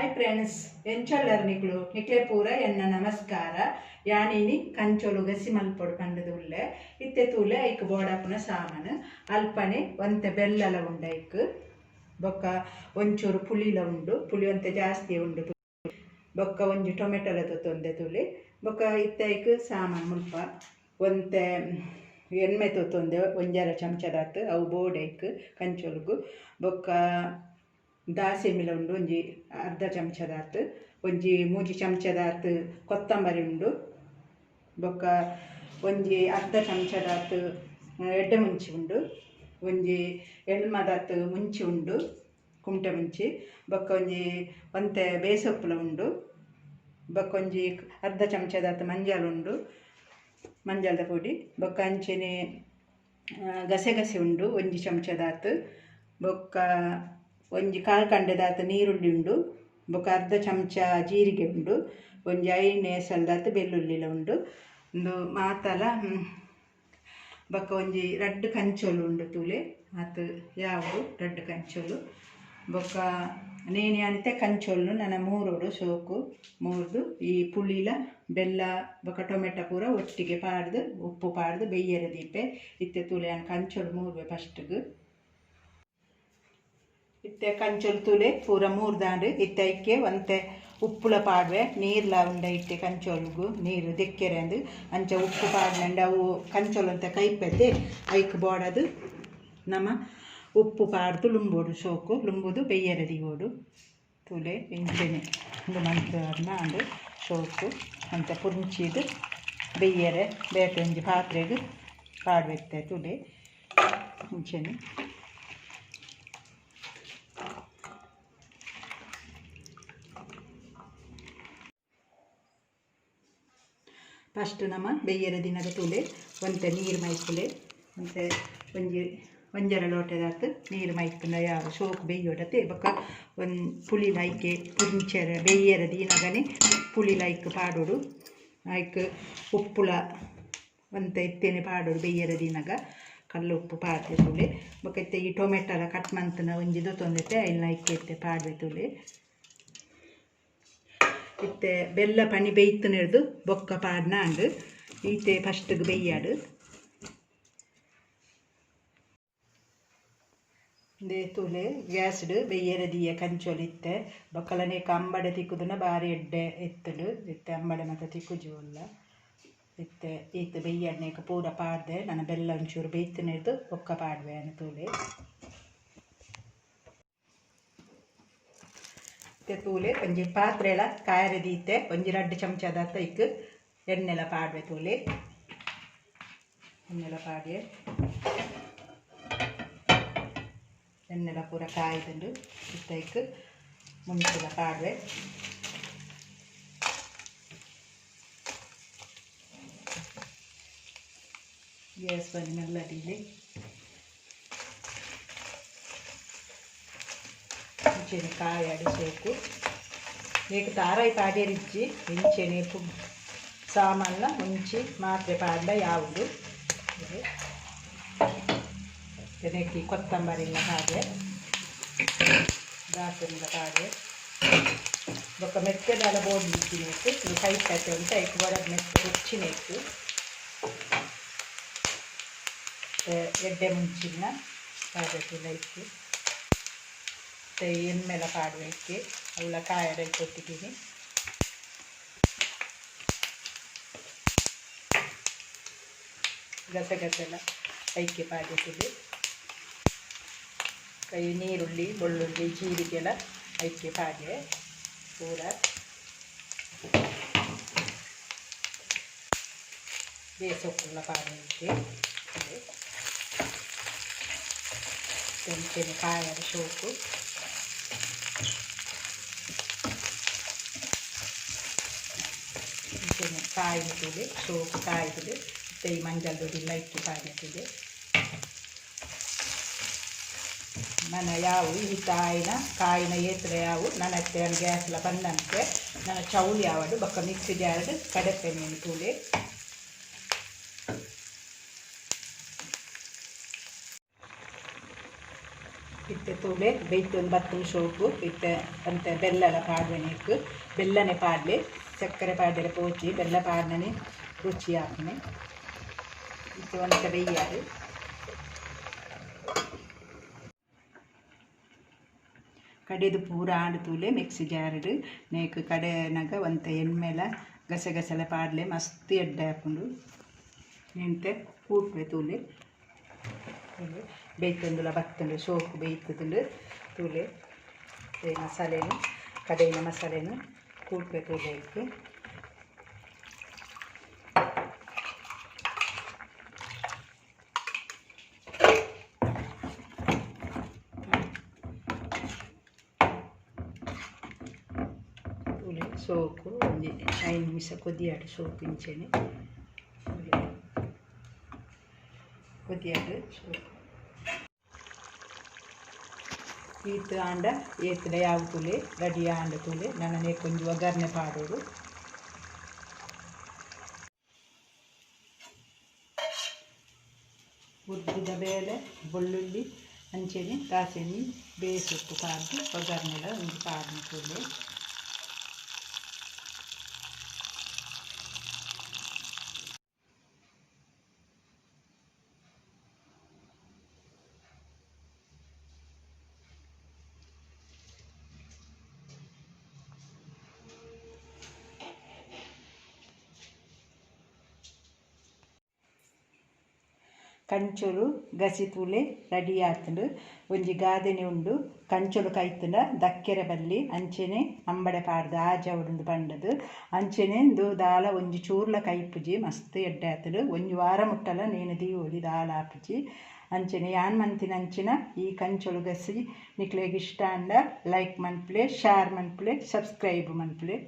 Hi friends ಎಂಚಲ್ಲರ್ ನಿಕ್ಲೆ ಪೂರ ಎನ್ನ ನಮಸ್ಕಾರ ಯಾನಿನಿ ಕಂಚೊಲು ಗಸಿ ಮಲ್ಪೊಡು ಪಂಡದು ಉಳ್ಳೆ ಇತ್ತೆ ತೂಲೆ ಐಕ್ ಬೋಡಾಪುನ ಸಾಮಾನು ಅಲ್ಪನೆ ಒಂತೆ ಬೆಲ್ಲಲ ಉಂಡ ಐಕ್ ಬೊಕ್ಕ ಒಂಚೂರು ಪುಳಿಲ ಉಂಡು ಪುಳಿ ಒಂತೆ ಜಾಸ್ತಿ ಉಂಡು ಬೊಕ್ಕ ಒಂಜಿ ಟೊಮೆಟೊಲ ತೊಂದೆ ತೂಲೆ ಬೊಕ್ಕ ಇತ್ತೆ ಐಕ್ ಸಾಮಾನು ಮುಲ್ಪ ಒಂತೆ ಎಣ್ಣೆ ತೊಂದೆ ಒಂಜರ ಚಮಚದಾತು ಅವು ಬೋಡೈಕ್ ಕಂಚೊಲ್ಗು ಬೊಕ್ಕ ದಾಸಿಮಿಲ ಉಂಡು ಒಂಜಿ ಅರ್ಧ ಚಮಚದಾತು ಒಂಜಿ ಮೂಜಿ ಚಮಚದಾತು ಕೊತ್ತಂಬರಿ ಉಂಡು ಬೊಕ್ಕ ಒಂಜಿ ಅರ್ಧ ಚಮಚದಾತು ಎಡ್ಡೆ ಮುಂಚಿ ಉಂಡು ಒಂಜಿ ಎಳ್ಮದಾತು ಮುಂಚಿ ಉಂಡು ಕುಮಟೆ ಮುಂಚಿ ಬೊಕ್ಕ ಒಂಜಿ ಒಂತೆ ಬೇಸೊಪ್ಪುಲ ಉಂಡು ಬೊಕ್ಕ ಒಂಜಿ ಅರ್ಧ ಚಮಚದಾತು ಮಂಜಲ್ ಉಂಡು ಮಂಜಲ್ದ ಪುಡಿ ಬೊಕ್ಕ ಅಂಚೆನೆ ಗಸೆ ಉಂಡು ಒಂಜಿ ಚಮಚದಾತು ಬೊಕ್ಕ ಒಂಜಿ ಕಾಲು ಕಂಡೆದಾತು ನೀರುಳ್ಳಿ ಉಂಡು ಬೊಕ್ಕ ಅರ್ಧ ಚಮಚ ಜೀರಿಗೆ ಉಂಡು ಒಂಜಿ 5 ಎಸಲ್ದಾತು ಬೆಳ್ಳುಳ್ಳಿಲ ಉಂಡು ಒಂದು ಮಾತಲ ಬೊಕ್ಕ ಒಂಜಿ ರಡ್ಡ್ ಕಂಚೋಲು ಉಂಡು ತೂಲೆ ಆತು ಯಾವುದು ರಡ್ಡ್ ಕಂಚೋಲು ಬೊಕ್ಕ ನೇನೆ ಅನಿತೆ ಕಂಚೋಲು ನನ್ನ ಮೂರೋಡು ಸೋಕು ಮೂರ್ದು ಈ ಪುಳಿಲ ಬೆಲ್ಲ ಬೊಕ್ಕ ಟೊಮೆಟೊ ಪೂರ ಒಟ್ಟಿಗೆ ಪಾಡ್ದು ಉಪ್ಪು ಪಾಡ್ದು ಬೆಯ್ಯರೆ ದೀಪೆ ಇತ್ತೆ ತೂಲೆ ನಾನು ಕಂಚೋಲು ಮೂರ್ವೆ ಫಸ್ಟ್ಗೆ ಇತ್ತೆ ಕಂಚೊಲು ತೂಲೆ ಪೂರ ಮೂರ್ದಾಂಡು ಇತ್ತೆ ಐಕ್ಕೆ ಒಂತೆ ಉಪ್ಪುಲ ಪಾಡ್ವೆ ನೀರ್ಲ ಉಂಡ ಇತ್ತೆ ಕಂಚೋಲ್ಗು ನೀರು ದೆಕ್ಕೆರೆ ಅಂದು ಅಂಚ ಉಪ್ಪು ಪಾಡ್ನಂಡು ಅವು ಕಂಚೋಲು ಅಂತ ಕೈಪೆದ್ದೆ ಐಕ್ ಬೋಡದು ನಮ್ಮ ಉಪ್ಪು ಪಾಡ್ದು ಲುಂಬೋಡು ಸೋಕು ಲುಂಬುದು ಬೆಯ್ಯರೆ ದಿಗೋಡು ತೂಲೆ ಇಂಚೆನೆ ಒಂದು ಮಂತ್ನಾಂಡು ಸೋಕು ಅಂತ ಪುಂಚಿದು ಬೆಯ್ಯರೆ ಬೇತೆ ಒಂಜಿ ಪಾತ್ರೆಗೆ ಪಾಡ್ವೆತ್ತೆ ತೂಲೆ ಇಂಚೆನೆ ಫಸ್ಟ್ ನಮ್ಮ ಬೆಯ್ಯರ ದಿನದ ತೂಲೆ ಒಂತೆ ನೀರು ಮೈಪುಲೆ ಒಂತೆ ಒಂಜರ ಲೋಟದಾತು ನೀರು ಮೈಪುನ ಯಾವ ಸೋಕು ಬೆಯ್ಯೋಡತೆ ಬೊಕ್ಕ ಒಂದು ಪುಳಿ ಲೈಕೆ ಪುಂಚರ ಬೆಯ್ಯರ ದಿನಗನೆ ಪುಳಿ ಲೈಕ್ ಪಾಡೋಡು ಐಕ್ ಉಪ್ಪುಲ ಒಂತೆ ಇತ್ತೇನೆ ಪಾಡೋಡು ಬೆಯ್ಯರ ದಿನಗ ಕಲ್ಲು ಉಪ್ಪು ಪಾಡ್ದೆ ತೂಲೆ ಬೊಕ್ಕ ಇತ್ತೆ ಈ ಟೊಮೆಟೊಲ ಕಟ್ ಮಂತನ ಒಂಜಿದು ತೊಂದೈತೆ ಐಲ್ನ ಇತ್ತೆ ಪಾಡ್ವೆ ತೂಲೆ ಇತ್ತೆ ಬೆಲ್ಲ ಪನಿ ಬೇಯ್ತು ನೆಡ್ದು ಬೊಕ್ಕ ಪಾಡ್ನಾಂಡು ಈತೆ ಫಸ್ಟ್ಗೆ ಬೆಯ್ಯಾಡು ದೇ ತೂಲೆ ಗ್ಯಾಸ್ಡು ಬೆಯ್ಯರೆ ದಿಯ ಕಂಚೋಲು ಇತ್ತೆ ಬೊಕ್ಕಲನೆ ಅಂಬಡೆ ತಿಕ್ಕುದನ ಬಾರಿ ಎಡ್ಡೆ ಎತ್ತುಡು ಇತ್ತೆ ಅಂಬಡೆ ಮತ್ತು ತಿಕ್ಕುಜುಲ್ಲ ಇತ್ತೆ ಈತ ಬೆಯ್ಯಡ್ನೇಕ ಪೂರ ಪಾಡ್ದೆ ನನ್ನ ಬೆಲ್ಲ ಒಂಚೂರು ಬೇಯ್ತು ನೆಡ್ದು ಬೊಕ್ಕ ಪಾಡ್ವೆ ಅನ್ನ ತೂಲೆ ತೂಲೆ ಒಂಜಿ ಪಾತ್ರೆಲ ಕಾಯರೆ ದೀತೆ ಒಂಜಿ 2 ಚಮಚದಾತ ಇಕ್ ಎಣ್ಣೆಲ ಪಾಡ್ವೆ ತೂಲೆ ಎಣ್ಣೆಲ ಪಾಡ್ವೆ ಎಣ್ಣೆಲ ಪೂರ ಕಾಯ್ದುಂಡು ಇತ್ತ ಇಕ್ ಮುಂಚೆಲ ಪಾಡ್ವೆ ಗ್ಯಾಸ್ ಬನ್ನಿ ಮೆಲ್ಲಡಿಲಿ ಇಂಚೆನೆ ಕಾಯಾಡು ಸೋಕು ನೇಕು ತಾರಾಯಿ ಪಾಡ್ಯರಿಜ್ಜಿ ಇಂಚೆನೆ ಸಾಮಾನ್ಲ ಮುಂಚಿ ಮಾತ್ರೆ ಪಾಡ್ಲ ಯಾವುದು ನೆಕ್ಕಿ ಕೊತ್ತಂಬರಿಲ್ಲ ಹಾಗೆ ದಾಸನಿಲ್ಲ ಪಾಡ್ವೆ ಬೊಕ್ಕ ಮೆತ್ತೆದಾಲ ಬೋಡಿ ಇಜ್ಜಿನೇಕು ಇದು ಕೈಪತ್ತೆ ಉಂಟ ಐಕ್ ಬಡದ್ ಮೆತ್ತೆ ರುಚಿನೇಕು ಎಡ್ಡೆ ಮುಂಚಿನ ಪಾಡ್ಬೇಕಿಲ್ಲ ಇತ್ತು ಎಮ್ಮೆಲ ಪಾಡ್ಬೇಕೆ ಅವಳ ಕಾಯರ ಕೊಟ್ಟಿದ್ದೀನಿ ಗಸೆಲ್ಲ ಐಕೆ ಪಾಡ್ಯತಿದ್ದು ಕೈ ನೀರುಳ್ಳಿ ಬೆಳ್ಳುಳ್ಳಿ ಜೀರಿಗೆಲ್ಲ ಐಕೆ ಪಾಡ್ಯ ಪೂರ ಬೇಸೊಪ್ಪುಲ್ಲ ಪಾಡ್ಯಕ್ಕೆ ತೆಂಚೆನೆ ಕಾಯರ ಸೋಕು ಕಾಯಿದೆ ಸೋಪು ಕಾಯ್ದು ತೈ ಮಂಜಲ್ ದೊಡ್ಡಿಲ್ಲ ಇಕ್ಕಿ ಪಾಡ್ಯತಿದೆ ನನ್ನ ಯಾವು ಈ ಕಾಯಿನ ಏತ್ರ ಯಾವು ನನ್ನ ಗ್ಯಾಸ್ಲ ಬಂದಂತೆ ನನ್ನ ಚೌಳಿ ಯಾವಡು ಬೊಕ್ಕ ಮಿಕ್ಸಿ ಜಾರ್ಡ್ ಕಡಪೆ ತೂಲೆ ಇತ್ತೆ ತೂಲೆ ಬೇಯ್ತೊಂದು ಬತ್ತೊಂದು ಸೋಪು ಇತ್ತೆ ಅಂತೆ ಬೆಲ್ಲಲ ಪಾಡ್ವೆನಿಕ್ಕು ಬೆಲ್ಲನೆ ಪಾಡ್ಲೆ ಚಕ್ಕರೆ ಪಾಡ್ರೆ ಪೋಚಿ ಬೆಲ್ಲ ಪಾಡ್ನನೆ ರುಚಿ ಹಾಕನೆ ಇತ್ತೆ ಒಂತೆ ಬೇಯ್ಯಾರು ಕಡೆದು ಪೂರ ಆಂಡು ತೂಲೆ ಮಿಕ್ಸಿ ಜಾರ್ಡು ನೇಕು ಕಡೆನಾಗ ಒಂತೆ ಎಣ್ಣೆಲ ಗಸಗಸಲ ಪಾಡ್ಲೆ ಮಸ್ತ್ ಎಡ್ಡೆ ಹಾಕೊಂಡು ನಿಂತೆ ಕೂಟ್ವೆ ತೂಲೆ ಬೇಯ್ತಂದುಲ ಬತ್ತಂಡು ಸೋಪು ಬೇಯ್ತುಂಡು ತೂಲೆ ಮಸಾಲೆನು ಕಡೆಯಿನ ಮಸಾಲೆನು ಕೂಟ್ವೆ ತೂಲೆ ಇಟ್ಟು ಸೋಪು ಒಂದು 5 ನಿಮಿಷ ಕೊದಿಯಾಡು ಸೋಪು ಇಂಚೆನೆ ಕೊದಿಯಾಡು ಸೋಪು ಈತು ಆಂಡ ಏತಲೆ ಯಾವ ತುಲೆ ರೆಡಿ ಆಂಡ ತುಲೆ ನನ್ನನೆ ಕೊಂಚ ಒಗ್ಗರಣೆ ಪಾಡೋರು ಉದ್ದಿದ ಬೇಳೆ ಬೆಳ್ಳುಳ್ಳಿ ಅಂಚೆನೆ ಕಾಸೆನಿ ಬೇಯಿಸೊಪ್ಪು ಪಾಡ್ದು ಒಗ್ಗರಣೆಲ ಒಂದು ಪಾಡ್ನ ತುಲೆ ಕಂಚೊಲು ಗಸಿ ತೂಲೆ ರೆಡಿ ಆತುಂಡು ಒಂಜಿ ಗಾದೆನೆ ಉಂಡು ಕಂಚೊಲು ಕೈತುಂಡ ದಕ್ಕೆರೆ ಬಲ್ಲಿ ಅಂಚೆನೆ ಅಂಬಡೆ ಪಾಡ್ದು ಆಜ ಉಡುಂದು ಪಂಡದು ಅಂಚೆನೆ ದಾಲ ಒಂಜಿ ಚೂರ್ಲ ಕೈಪುಜಿ ಮಸ್ತ್ ಎಡ್ಡೆ ಆತುಂಡು ಒಂಜಿ ವಾರ ಮುಟ್ಟಲ ನೇನು ದೀವೊಲಿ ದಾಲ ಆಪುಜಿ ಅಂಚೆನೆ ಯಾನ್ ಮಂತಿನ ಅಂಚಿನ ಈ ಕಂಚೊಲು ಗಸಿ ನಿಕ್ಲೆಗ್ ಇಷ್ಟ ಅಂಡ ಲೈಕ್ ಮನ್ಪುಲೆ ಶೇರ್ ಮನ್ಪುಲೆ ಸಬ್ಸ್ಕ್ರೈಬ್ ಮನ್ಪುಲೆ.